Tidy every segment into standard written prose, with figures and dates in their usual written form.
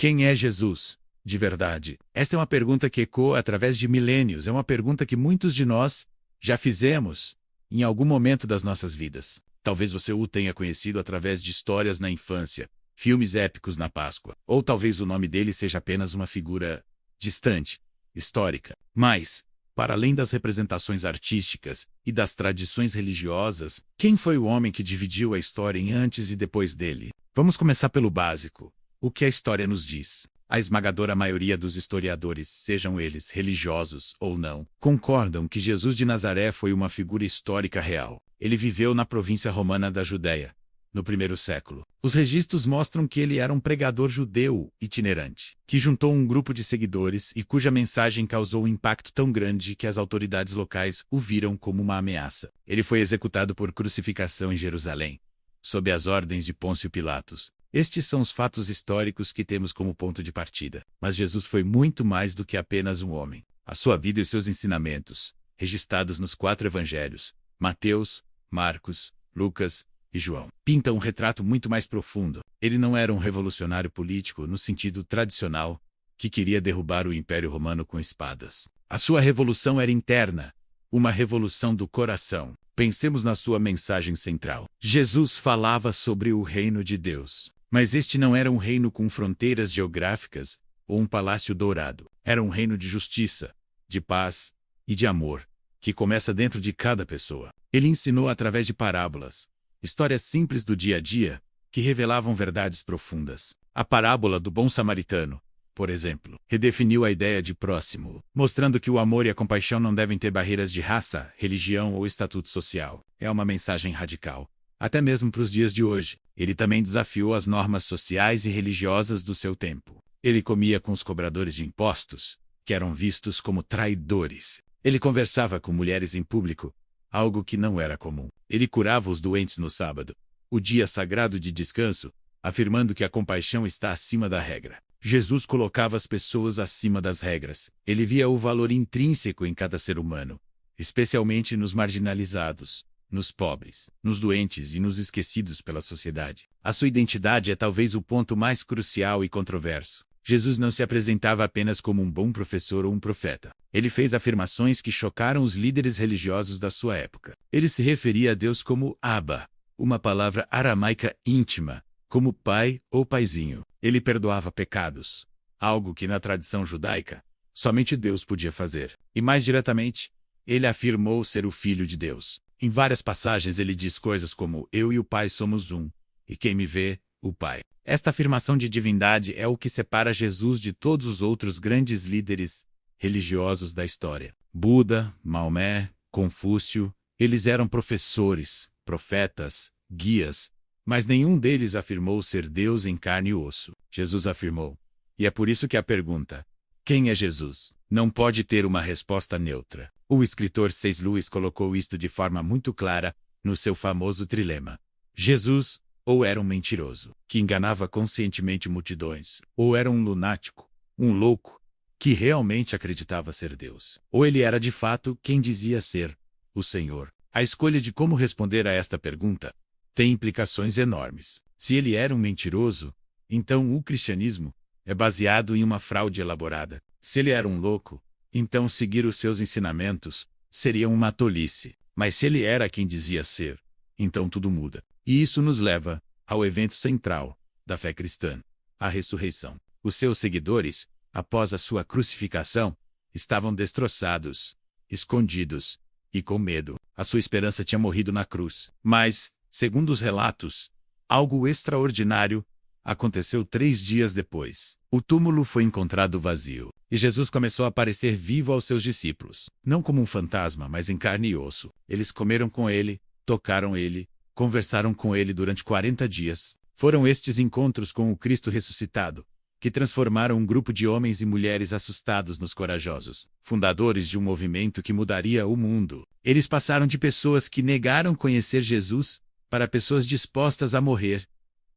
Quem é Jesus, de verdade? Esta é uma pergunta que ecoa através de milênios. É uma pergunta que muitos de nós já fizemos em algum momento das nossas vidas. Talvez você o tenha conhecido através de histórias na infância, filmes épicos na Páscoa, ou talvez o nome dele seja apenas uma figura distante, histórica. Mas, para além das representações artísticas e das tradições religiosas, quem foi o homem que dividiu a história em antes e depois dele? Vamos começar pelo básico. O que a história nos diz? A esmagadora maioria dos historiadores, sejam eles religiosos ou não, concordam que Jesus de Nazaré foi uma figura histórica real. Ele viveu na província romana da Judéia, no primeiro século. Os registros mostram que ele era um pregador judeu itinerante, que juntou um grupo de seguidores e cuja mensagem causou um impacto tão grande que as autoridades locais o viram como uma ameaça. Ele foi executado por crucificação em Jerusalém, sob as ordens de Pôncio Pilatos. Estes são os fatos históricos que temos como ponto de partida. Mas Jesus foi muito mais do que apenas um homem. A sua vida e os seus ensinamentos, registrados nos 4 evangelhos, Mateus, Marcos, Lucas e João, pintam um retrato muito mais profundo. Ele não era um revolucionário político no sentido tradicional, que queria derrubar o Império Romano com espadas. A sua revolução era interna, uma revolução do coração. Pensemos na sua mensagem central. Jesus falava sobre o reino de Deus. Mas este não era um reino com fronteiras geográficas ou um palácio dourado. Era um reino de justiça, de paz e de amor, que começa dentro de cada pessoa. Ele ensinou através de parábolas, histórias simples do dia a dia, que revelavam verdades profundas. A parábola do bom samaritano, por exemplo, redefiniu a ideia de próximo, mostrando que o amor e a compaixão não devem ter barreiras de raça, religião ou estatuto social. É uma mensagem radical, até mesmo para os dias de hoje. Ele também desafiou as normas sociais e religiosas do seu tempo. Ele comia com os cobradores de impostos, que eram vistos como traidores. Ele conversava com mulheres em público, algo que não era comum. Ele curava os doentes no sábado, o dia sagrado de descanso, afirmando que a compaixão está acima da regra. Jesus colocava as pessoas acima das regras. Ele via o valor intrínseco em cada ser humano, especialmente nos marginalizados, nos pobres, nos doentes e nos esquecidos pela sociedade. A sua identidade é talvez o ponto mais crucial e controverso. Jesus não se apresentava apenas como um bom professor ou um profeta. Ele fez afirmações que chocaram os líderes religiosos da sua época. Ele se referia a Deus como Abba, uma palavra aramaica íntima, como pai ou paizinho. Ele perdoava pecados, algo que na tradição judaica somente Deus podia fazer. E mais diretamente, ele afirmou ser o Filho de Deus. Em várias passagens ele diz coisas como: eu e o Pai somos um, e quem me vê, o Pai. Esta afirmação de divindade é o que separa Jesus de todos os outros grandes líderes religiosos da história. Buda, Maomé, Confúcio, eles eram professores, profetas, guias, mas nenhum deles afirmou ser Deus em carne e osso. Jesus afirmou. E é por isso que a pergunta, quem é Jesus, não pode ter uma resposta neutra. O escritor C.S. Lewis colocou isto de forma muito clara no seu famoso trilema. Jesus, ou era um mentiroso, que enganava conscientemente multidões, ou era um lunático, um louco, que realmente acreditava ser Deus. Ou ele era de fato quem dizia ser, o Senhor. A escolha de como responder a esta pergunta tem implicações enormes. Se ele era um mentiroso, então o cristianismo é baseado em uma fraude elaborada. Se ele era um louco, então seguir os seus ensinamentos seria uma tolice. Mas se ele era quem dizia ser, então tudo muda. E isso nos leva ao evento central da fé cristã, a ressurreição. Os seus seguidores, após a sua crucificação, estavam destroçados, escondidos e com medo. A sua esperança tinha morrido na cruz. Mas, segundo os relatos, algo extraordinário aconteceu 3 dias depois. O túmulo foi encontrado vazio, e Jesus começou a aparecer vivo aos seus discípulos, não como um fantasma, mas em carne e osso. Eles comeram com ele, tocaram ele, conversaram com ele durante 40 dias. Foram estes encontros com o Cristo ressuscitado que transformaram um grupo de homens e mulheres assustados nos corajosos, fundadores de um movimento que mudaria o mundo. Eles passaram de pessoas que negaram conhecer Jesus para pessoas dispostas a morrer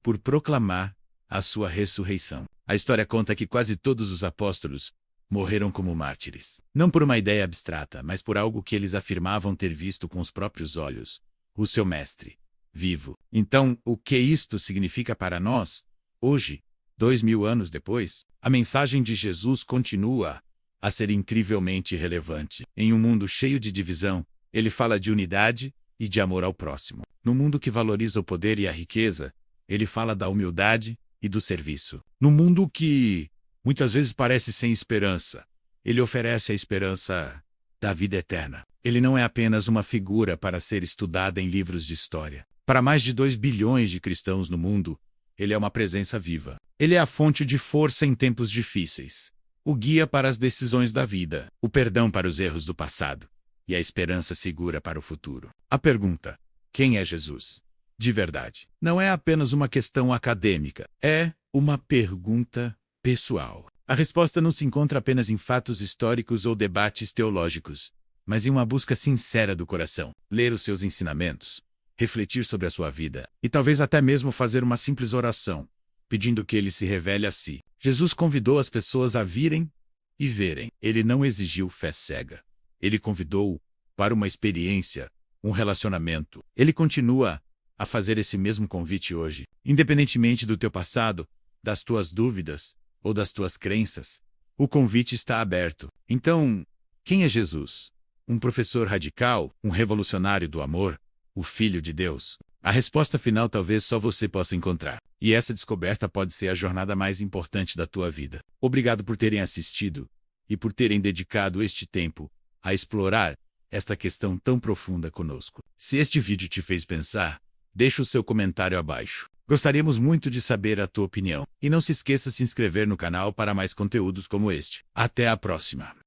por proclamar a sua ressurreição. A história conta que quase todos os apóstolos morreram como mártires, não por uma ideia abstrata, mas por algo que eles afirmavam ter visto com os próprios olhos, o seu mestre, vivo. Então, o que isto significa para nós, hoje? 2000 anos depois, a mensagem de Jesus continua a ser incrivelmente relevante. Em um mundo cheio de divisão, ele fala de unidade e de amor ao próximo. No mundo que valoriza o poder e a riqueza, ele fala da humildade e do serviço. No mundo que muitas vezes parece sem esperança, ele oferece a esperança da vida eterna. Ele não é apenas uma figura para ser estudada em livros de história. Para mais de 2 bilhões de cristãos no mundo, ele é uma presença viva. Ele é a fonte de força em tempos difíceis, o guia para as decisões da vida, o perdão para os erros do passado e a esperança segura para o futuro. A pergunta: quem é Jesus? De verdade, não é apenas uma questão acadêmica, é uma pergunta pessoal. A resposta não se encontra apenas em fatos históricos ou debates teológicos, mas em uma busca sincera do coração. Ler os seus ensinamentos, refletir sobre a sua vida e talvez até mesmo fazer uma simples oração, pedindo que ele se revele a si. Jesus convidou as pessoas a virem e verem. Ele não exigiu fé cega. Ele convidou para uma experiência, um relacionamento. Ele continua a fazer esse mesmo convite hoje. Independentemente do teu passado, das tuas dúvidas ou das tuas crenças, o convite está aberto. Então, quem é Jesus? Um professor radical? Um revolucionário do amor? O Filho de Deus? A resposta final talvez só você possa encontrar. E essa descoberta pode ser a jornada mais importante da tua vida. Obrigado por terem assistido e por terem dedicado este tempo a explorar esta questão tão profunda conosco. Se este vídeo te fez pensar, deixa o seu comentário abaixo. Gostaríamos muito de saber a tua opinião. E não se esqueça de se inscrever no canal para mais conteúdos como este. Até a próxima!